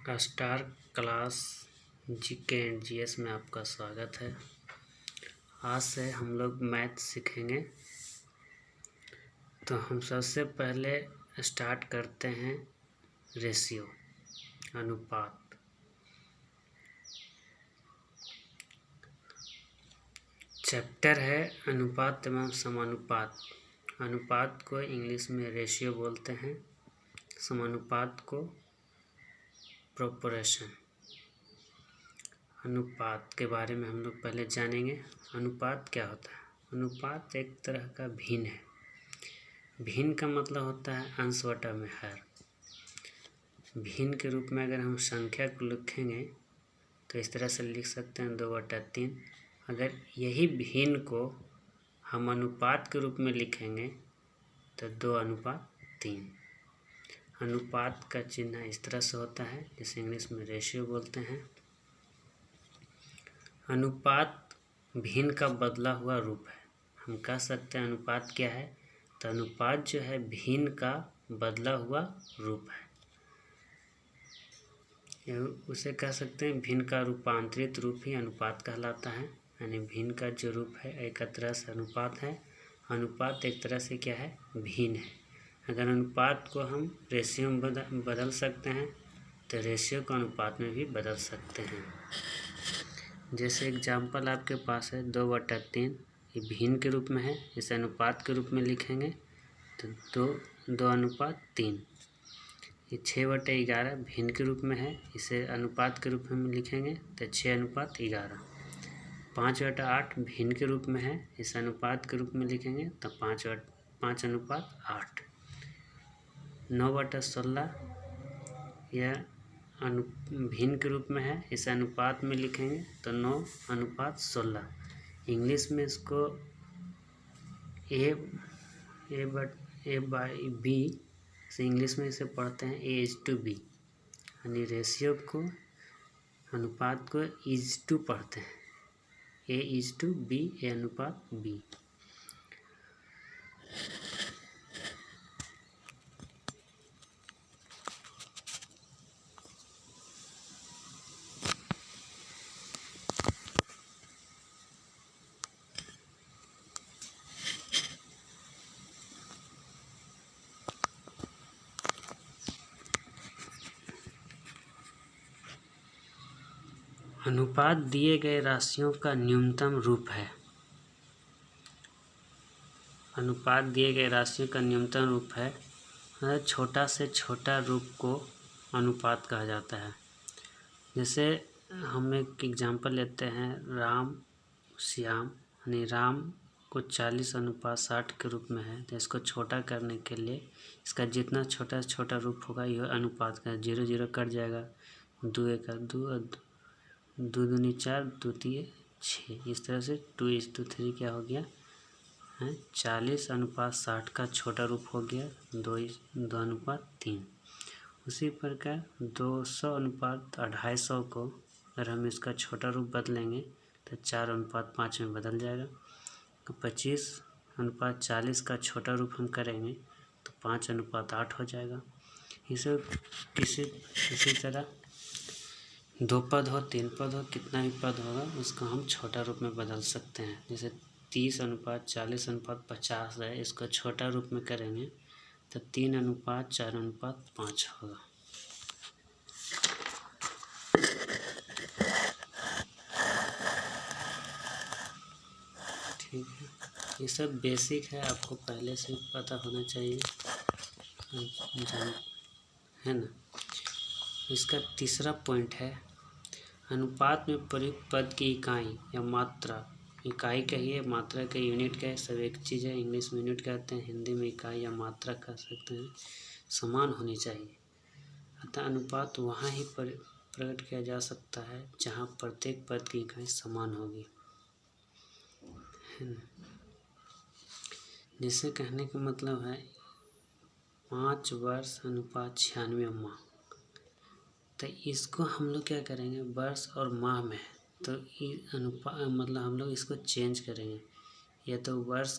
Star class GK and GS में आपका स्वागत है। आज से हम लोग मैथ सीखेंगे। तो हम सबसे पहले स्टार्ट करते हैं रेशियो, अनुपात। चैप्टर है अनुपात एवं समानुपात। अनुपात को इंग्लिश में रेशियो बोलते हैं, समानुपात को प्रोपोर्शन। अनुपात के बारे में हम लोग पहले जानेंगे। अनुपात क्या होता है? अनुपात एक तरह का भिन्न है। भिन्न का मतलब होता है अंश बटा में हर। भिन्न के रूप में अगर हम संख्या को लिखेंगे तो इस तरह से लिख सकते हैं 2/3। अगर यही भिन्न को हम अनुपात के रूप में लिखेंगे तो 2/3। अनुपात का चिन्ह इस तरह से होता है, जिसे इंग्लिश में रेशियो बोलते हैं। अनुपात भिन्न का बदला हुआ रूप है। हम कह सकते हैं अनुपात क्या है? तो अनुपात जो है भिन्न का बदला हुआ रूप है। उसे कह सकते हैं भिन्न का रूपांतरित रूप ही अनुपात कहलाता है। यानी भिन्न का जो रूप है एक तरह से अनुपात है। अनुपात एक तरह से क्या है? भिन्न है। अगर अनुपात को हम रेशियो में बदल सकते हैं तो रेशियो को अनुपात में भी बदल सकते हैं। जैसे एग्जाम्पल आपके पास है 2/3, ये भिन्न के रूप में है। इसे अनुपात के रूप में लिखेंगे तो 2/3। ये 6/11 भिन्न के रूप में है। इसे अनुपात के रूप में लिखेंगे तो 6/11। 5/8 भिन्न के रूप में है। इसे अनुपात के रूप में लिखेंगे तो 5/8। 9/16 यह भिन्न के रूप में है। इसे अनुपात में लिखेंगे तो 9/16। इंग्लिश में इसको A/B से इंग्लिश में इसे पढ़ते हैं A/B। यानी रेशियो को, अनुपात को इज टू पढ़ते हैं। A/B, A/B। अनुपात दिए गए राशियों का न्यूनतम रूप है। अनुपात दिए गए राशियों का न्यूनतम रूप है। छोटा से छोटा रूप को अनुपात कहा जाता है। जैसे हम एक एग्जांपल लेते हैं, राम श्याम, यानी राम को 40/60 के रूप में है। तो इसको छोटा करने के लिए इसका जितना छोटा से छोटा रूप होगा यह अनुपात का। 0 0 कट जाएगा। 2 1 2, 2 दूनी 4, 2 3 6। इस तरह से 2:3 क्या हो गया है? 40/60 का छोटा रूप हो गया 2:3। उसी प्रकार 200/250 को अगर हम इसका छोटा रूप बदलेंगे तो 4/5 में बदल जाएगा। तो 25/40 का छोटा रूप हम करेंगे तो 5/8 हो जाएगा। इसी तरह 2 पद हो, 3 पद हो, कितना भी पद होगा उसको हम छोटा रूप में बदल सकते हैं। जैसे 30/40/50 है, इसको छोटा रूप में करेंगे तो 3/4/5 होगा। ठीक है, ये सब बेसिक है, आपको पहले से पता होना चाहिए, है ना। इसका तीसरा पॉइंट है अनुपात में प्रयुक्त पद की इकाई या मात्रा। इकाई कहिए, मात्रा का यूनिट का है, सब एक चीज़ है। इंग्लिश में यूनिट कहते हैं, हिंदी में इकाई या मात्रा कह सकते हैं। समान होनी चाहिए। अतः अनुपात वहाँ ही प्रकट किया जा सकता है जहाँ प्रत्येक पद की इकाई समान होगी, है ना। जिसे कहने का मतलब है 5 वर्ष अनुपात 96 माह। तो इसको हम लोग क्या करेंगे, वर्ष और माह में है तो अनुपात मतलब हम लोग इसको चेंज करेंगे। या तो वर्ष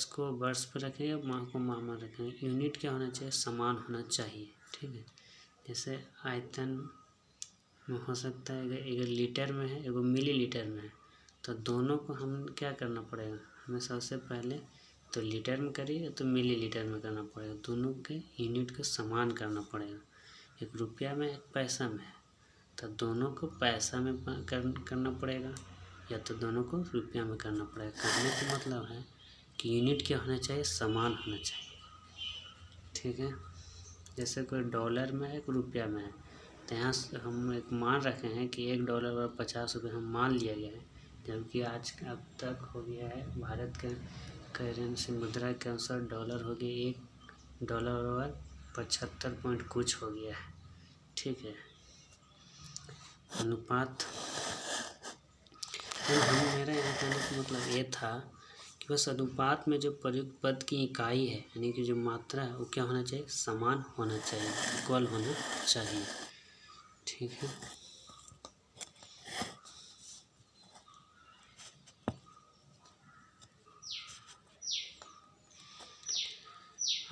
को वर्ष पर रखेंगे, माह को माह में रखेंगे। यूनिट क्या होना चाहिए? समान होना चाहिए। ठीक है। जैसे आयतन में हो सकता है अगर लीटर में है, एगो मिलीलीटर में है, तो दोनों को हम क्या करना पड़ेगा, हमें सबसे पहले तो लीटर में करिए तो मिलीलीटर में करना पड़ेगा, दोनों के यूनिट को समान करना पड़ेगा। एक रुपया में एक पैसा में है, तो दोनों को पैसा में करना पड़ेगा या तो दोनों को रुपया में करना पड़ेगा। करने का मतलब है कि यूनिट क्या होना चाहिए, समान होना चाहिए। ठीक है। जैसे कोई डॉलर में है, एक रुपया में है, तो यहाँ हम एक मान रखे हैं कि $1 और 50 रुपये हम मान लिया गया है, जबकि आज अब तक हो गया है भारत के करेंसी मुद्रा के अनुसार डॉलर हो गया $1 और 75 पॉइंट कुछ हो गया है। ठीक है। अनुपात मेरा यहाँ कहने का मतलब ये था कि बस अनुपात में जो प्रयुक्त पद की इकाई है, यानी कि जो मात्रा है, वो क्या होना चाहिए, समान होना चाहिए, इक्वल होना चाहिए। ठीक है।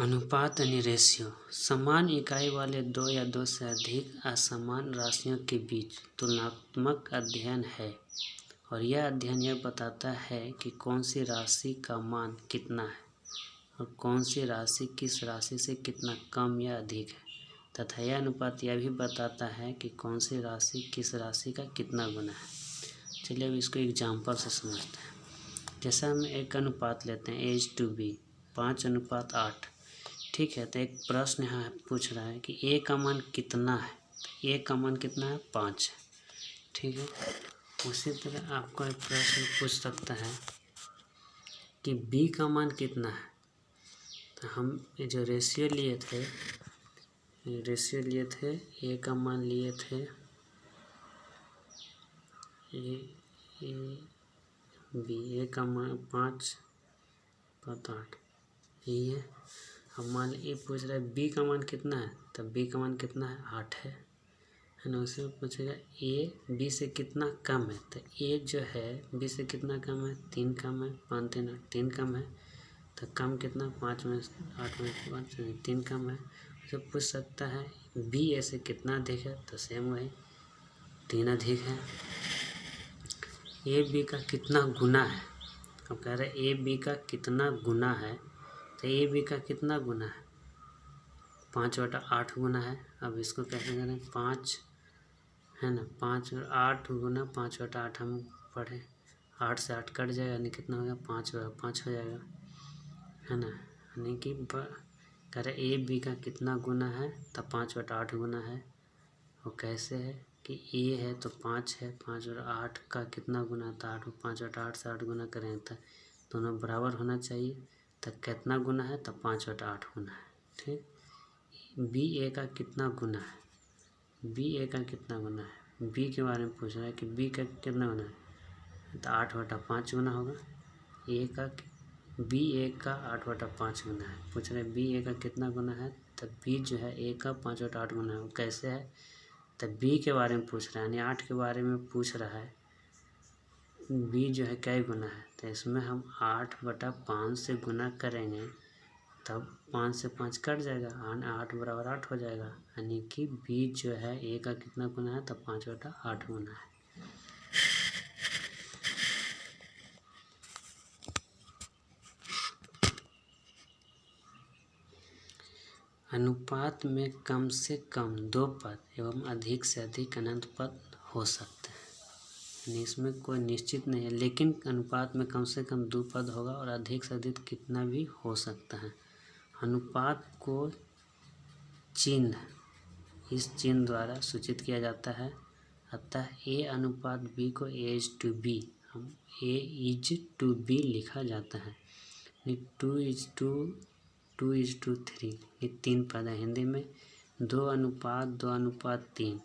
अनुपात यानी रेशियो, समान इकाई वाले दो या दो से अधिक असमान राशियों के बीच तुलनात्मक अध्ययन है, और यह अध्ययन यह बताता है कि कौन सी राशि का मान कितना है और कौन सी राशि किस राशि से कितना कम या अधिक है, तथा यह अनुपात यह भी बताता है कि कौन सी राशि किस राशि का कितना गुना है। चलिए अब इसको एग्जाम्पल से समझते हैं। जैसे हम एक अनुपात लेते हैं A/B 5:8। ठीक है। तो एक प्रश्न यहाँ पूछ रहा है कि A का मान कितना है, तो A का मान कितना है, 5 है। ठीक है। उसी तरह आपको एक प्रश्न पूछ सकता है कि B का मान कितना है, तो हम जो रेशियो लिए थे A का मान लिए थे A का मान 5:8 यही है। अब मान ये पूछ रहा है B का मान कितना है, तब B का मान कितना है, 8 है ना। उससे पूछेगा A B से कितना कम है, तो A जो है B से कितना कम है, 3 कम है, 5 3 8 3 कम है, तो कम कितना, 5 में 8 में 5 3 कम है। उससे पूछ सकता है B A से कितना अधिक है, तो सेम वही 3 अधिक है। A B का कितना गुना है, अब कह रहे A B का कितना गुना है, तो A B का कितना गुना है, 5/8 गुना है। अब इसको कैसे करें, 5 है ना, 5 और 8 गुना 5/8 हम पढ़े, 8 से 8 कट जाएगा, यानी कितना हो गया, 5 हो जाएगा, है ना। यानी कि कह रहे A B का कितना गुना है, तब 5/8 गुना है। वो कैसे है कि A है तो 5 है, 5 और 8 का कितना गुना था, 8 5/8 से 8 गुना करें तो दोनों बराबर होना चाहिए, तब कितना गुना है, तब 5/8 गुना है। ठीक। B A का कितना गुना है, B A का कितना गुना है, B के बारे में पूछ रहा है कि B का कितना गुना है, तो 8/5 गुना होगा। B A का 8/5 गुना है। पूछ रहे B A का कितना गुना है, तब B जो है A का 5/8 गुना है। वो कैसे है, तब B के बारे में पूछ रहा है, यानी 8 के बारे में पूछ रहा है। B जो है क्या गुना है, तो इसमें हम 8/5 से गुना करेंगे, तब 5 से 5 कट जाएगा, 8 बराबर 8 हो जाएगा, यानी कि B जो है A का कितना गुना है, तब 5/8 गुना है। अनुपात में कम से कम 2 पद एवं अधिक से अधिक अनंत पद हो सकते हैं, यानी इसमें कोई निश्चित नहीं है, लेकिन अनुपात में कम से कम 2 पद होगा और अधिक से अधिक कितना भी हो सकता है। अनुपात को इस चिन्ह द्वारा सूचित किया जाता है, अतः A अनुपात B को A/B हम A/B लिखा जाता है। 2:3 ये 3 पद है हिंदी में। 2:2:3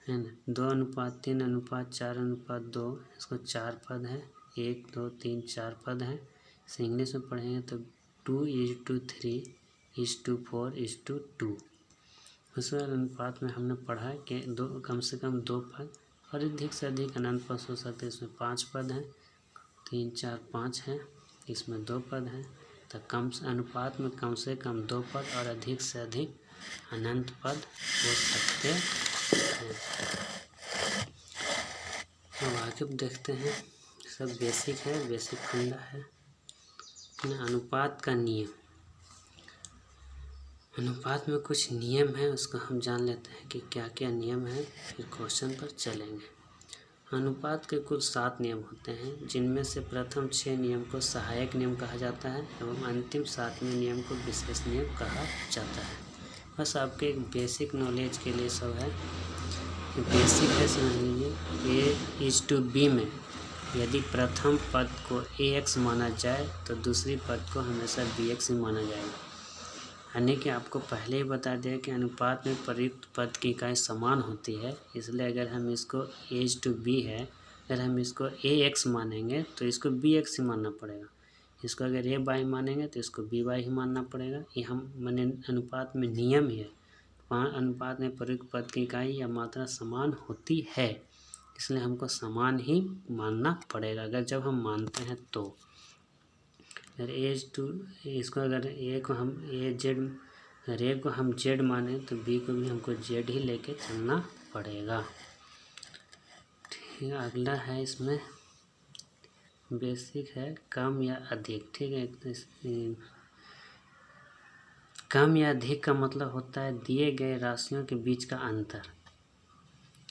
है ना, 2:3:4:2 इसको 4 पद है, 1 2 3 4 पद है। इसे इंग्लिश में पढ़ेंगे तो 2:3:4:2। उस अनुपात में हमने पढ़ा कि कम से कम 2 पद और अधिक से अधिक अनंत पद हो सकते हैं। इसमें 5 पद हैं, 3 4 5 हैं, इसमें 2 पद हैं। तो अनुपात में कम से कम 2 पद और अधिक से अधिक अनंत पद हो सकते हैं। अब आगे देखते हैं, सब बेसिक है, बेसिक फंडा है। अनुपात का नियम, अनुपात में कुछ नियम है, उसको हम जान लेते हैं कि क्या क्या नियम है, फिर क्वेश्चन पर चलेंगे। अनुपात के कुल 7 नियम होते हैं, जिनमें से प्रथम 6 नियम को सहायक नियम कहा जाता है एवं अंतिम 7वें नियम को विशेष नियम कहा जाता है। बस आपके एक बेसिक नॉलेज के लिए सब है, बेसिक है, समझ लीजिए। A/B में यदि प्रथम पद को AX माना जाए तो दूसरी पद को हमेशा BX ही माना जाएगा। यानी कि आपको पहले ही बता दिया कि अनुपात में प्रयुक्त पद की इकाई समान होती है, इसलिए अगर हम इसको A/B है, अगर हम इसको AX मानेंगे तो इसको BX ही मानना पड़ेगा। इसको अगर AY मानेंगे तो इसको BY ही मानना पड़ेगा। ये हम माने अनुपात में नियम ही है। अनुपात में प्रयुक्त पद की इकाई या मात्रा समान होती है, इसलिए हमको समान ही मानना पड़ेगा। अगर जब हम मानते हैं तो अगर इसको अगर A को हम A को हम Z माने तो B को भी हमको Z ही लेके चलना पड़ेगा। ठीक है, अगला है इसमें बेसिक है, कम या अधिक। ठीक है, कम या अधिक का मतलब होता है दिए गए राशियों के बीच का अंतर।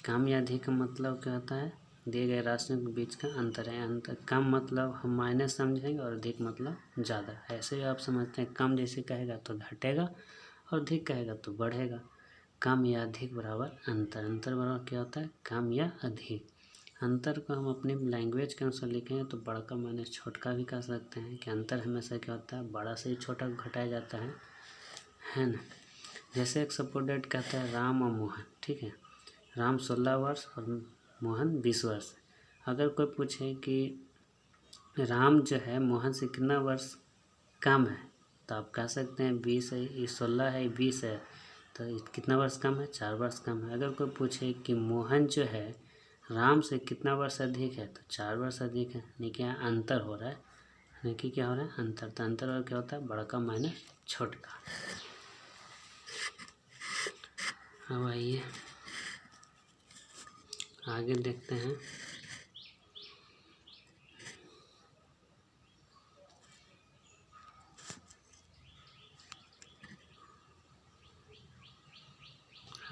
कम या अधिक का मतलब क्या होता है, दिए गए राशियों के बीच का अंतर है। अंतर कम मतलब हम माइनस समझेंगे और अधिक मतलब ज़्यादा। ऐसे ही आप समझते हैं, कम जैसे कहेगा तो घटेगा और अधिक कहेगा तो बढ़ेगा। कम या अधिक बराबर अंतर। अंतर बराबर क्या होता है, कम या अधिक। अंतर को हम अपनी लैंग्वेज के अनुसार लिखेंगे तो बड़ा का माइनस छोटा भी कह सकते हैं कि अंतर हमेशा क्या होता है, बड़ा से ही छोटा घटाया जाता है ना। जैसे एक सपोज डेट कहता है राम और मोहन। ठीक है, राम 16 वर्ष और मोहन 20 वर्ष। अगर कोई पूछे कि राम जो है मोहन से कितना वर्ष कम है, तो आप कह सकते हैं 20 है, ये 16 है, 20 है, तो कितना वर्ष कम है, 4 वर्ष कम है। अगर कोई पूछे कि मोहन जो है राम से कितना वर्ष अधिक है, तो 4 वर्ष अधिक है। यानी क्या अंतर हो रहा है, यानी कि क्या हो रहा है, अंतर। तो अंतर और क्या होता है, बड़ा का माइनस छोटा। अब आइए आगे देखते हैं।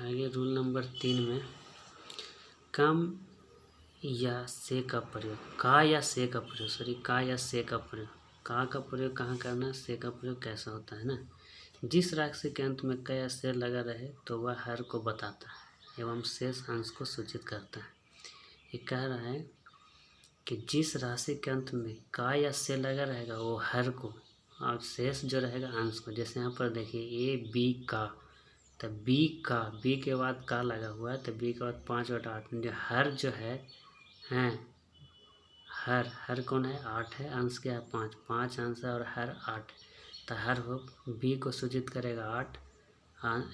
आगे रूल नंबर 3 में कम या से का प्रयोग, का या से का प्रयोग, का या से का प्रयोग। का प्रयोग कहाँ करना है, से का प्रयोग कैसा होता है ना। जिस राशि के अंत में का या से लगा रहे तो वह हर को बताता है एवं शेष अंश को सूचित करता है। ये कह रहा है कि जिस राशि के अंत में का या से लगा रहेगा वो हर को, और शेष जो रहेगा अंश को। जैसे यहाँ पर देखिए A/B का, तो बी के बाद का लगा हुआ है, तो बी के बाद 5/8 जो हर जो है हर कौन है, 8 है, अंश क्या है 5 अंश है और हर 8। तो हर हो बी को सूचित करेगा 8,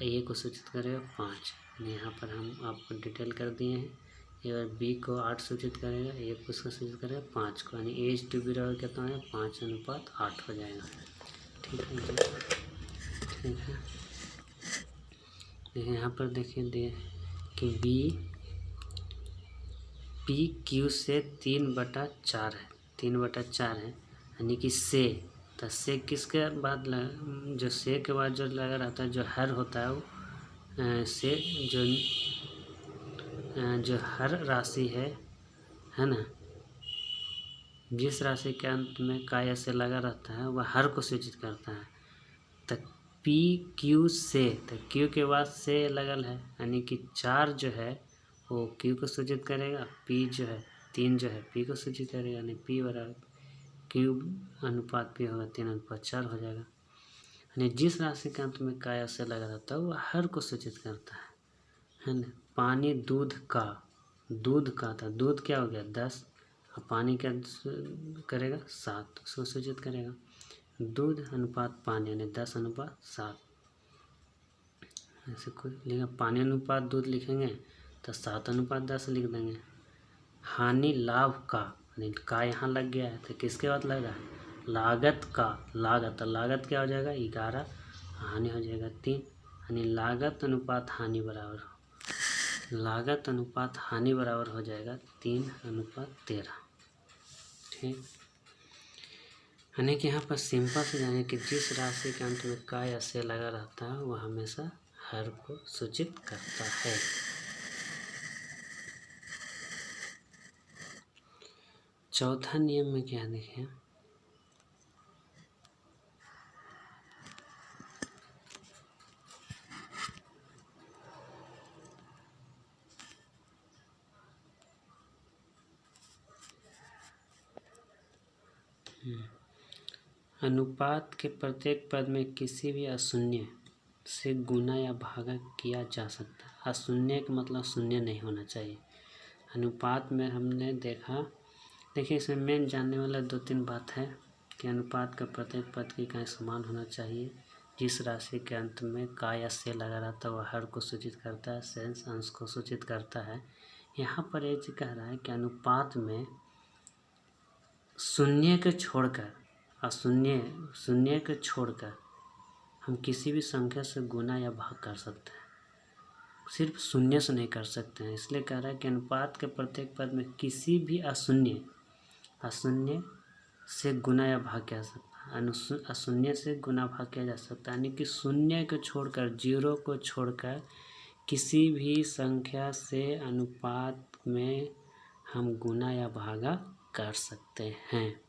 ए को सूचित करेगा 5। यहाँ पर हम आपको डिटेल कर दिए हैं। ये बी को 8 सूचित करेगा, ए को उसको सूचित करेगा 5 को, यानी A/B बराबर कितना है, 5:8 हो जाएगा। ठीक है जी, ठीक है। यहाँ पर देखिए कि PQ से 3/4 है, 3/4 है, यानी कि से, तो से किसके बाद जो से के बाद जो लगा रहता है, जो हर होता है वो से जो हर राशि है ना, जिस राशि के अंत में का या से लगा रहता है वह हर को सूचित करता है। तो PQ से, तो Q के बाद से लगल है, यानी कि 4 जो है वो Q को सूचित करेगा, P जो है 3 जो है P को सूचित करेगा, यानी P बराबर Q अनुपात P होगा, 3:4 हो जाएगा। यानी जिस राशि के अंत में का या से लगा रहता है वो हर को सूचित करता है ना। पानी दूध का था, दूध क्या हो गया 10, और पानी क्या करेगा 7, उसको सूचित करेगा। दूध अनुपात पानी, यानी 10:7। ऐसे कोई लिखा पानी अनुपात दूध लिखेंगे तो 7:10 लिख देंगे। हानि लाभ का, यानी का यहाँ लग गया है तो किसके बाद लग रहा है, लागत का, लागत क्या हो जाएगा 11, हानि हो जाएगा 3, यानी लागत अनुपात हानि बराबर हो, लागत अनुपात हानि बराबर हो जाएगा 3:13। ठीक, यानी कि यहाँ पर सिंपल से जाने कि जिस राशि के अंत में का या से लगा रहता है वह हमेशा हर को सूचित करता है। चौथा नियम में क्या देखें, अनुपात के प्रत्येक पद में किसी भी अशून्य से गुना या भागा किया जा सकता है। अशून्य का मतलब शून्य नहीं होना चाहिए। अनुपात में हमने देखा, देखिए इसमें मेन जानने वाला 2-3 बात है कि अनुपात का प्रत्येक पद की इकाई समान होना चाहिए, जिस राशि के अंत में का या से लगा रहता है वह हर को सूचित करता है, शेष अंश को सूचित करता है। यहाँ पर ये कह रहा है कि अनुपात में शून्य के छोड़कर, शून्य के छोड़कर हम किसी भी संख्या से गुना या भाग कर सकते हैं, सिर्फ शून्य से नहीं कर सकते हैं। इसलिए कह रहा है कि अनुपात के प्रत्येक पद में किसी भी अशून्य से गुना या भाग किया जा सकता है, अशून्य से गुना भाग किया जा सकता है। यानी कि शून्य को छोड़कर, 0 को छोड़कर किसी भी संख्या से अनुपात में हम गुना या भागा कर सकते हैं।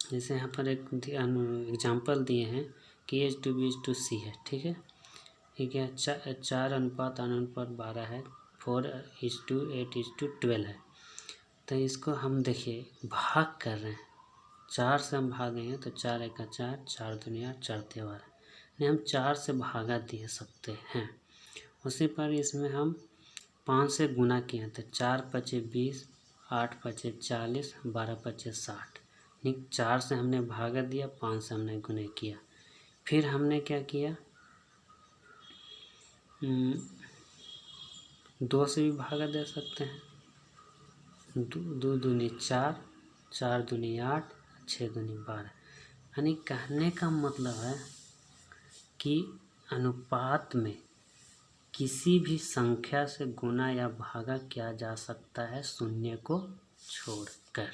जैसे यहाँ पर एक एग्जाम्पल दिए हैं कि A:B:C है। ठीक है, ठीक है, 4:8:12 है, 4:8:12 है। तो इसको हम देखिए भाग कर रहे हैं, 4 से हम भागेंगे तो 4 × 4, 4 दूनी 8, 4 तिया 12, यानी हम 4 से भागा दे सकते हैं। उसी पर इसमें हम 5 से गुना किए हैं तो 4×5 = 20, 8×5 = 40, 12×5 = 60। 4 से हमने भागा दिया, 5 से हमने गुना किया। फिर हमने क्या किया, 2 से भी भागा दे सकते हैं, 2 दूनी 4, 4 दूनी 8, 6 दूनी 12। यानी कहने का मतलब है कि अनुपात में किसी भी संख्या से गुना या भागा किया जा सकता है शून्य को छोड़कर,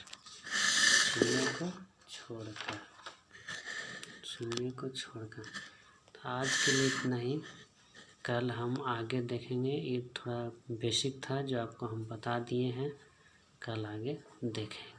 शून्य को छोड़कर। तो आज के लिए इतना ही, कल हम आगे देखेंगे। ये थोड़ा बेसिक था जो आपको हम बता दिए हैं, कल आगे देखेंगे।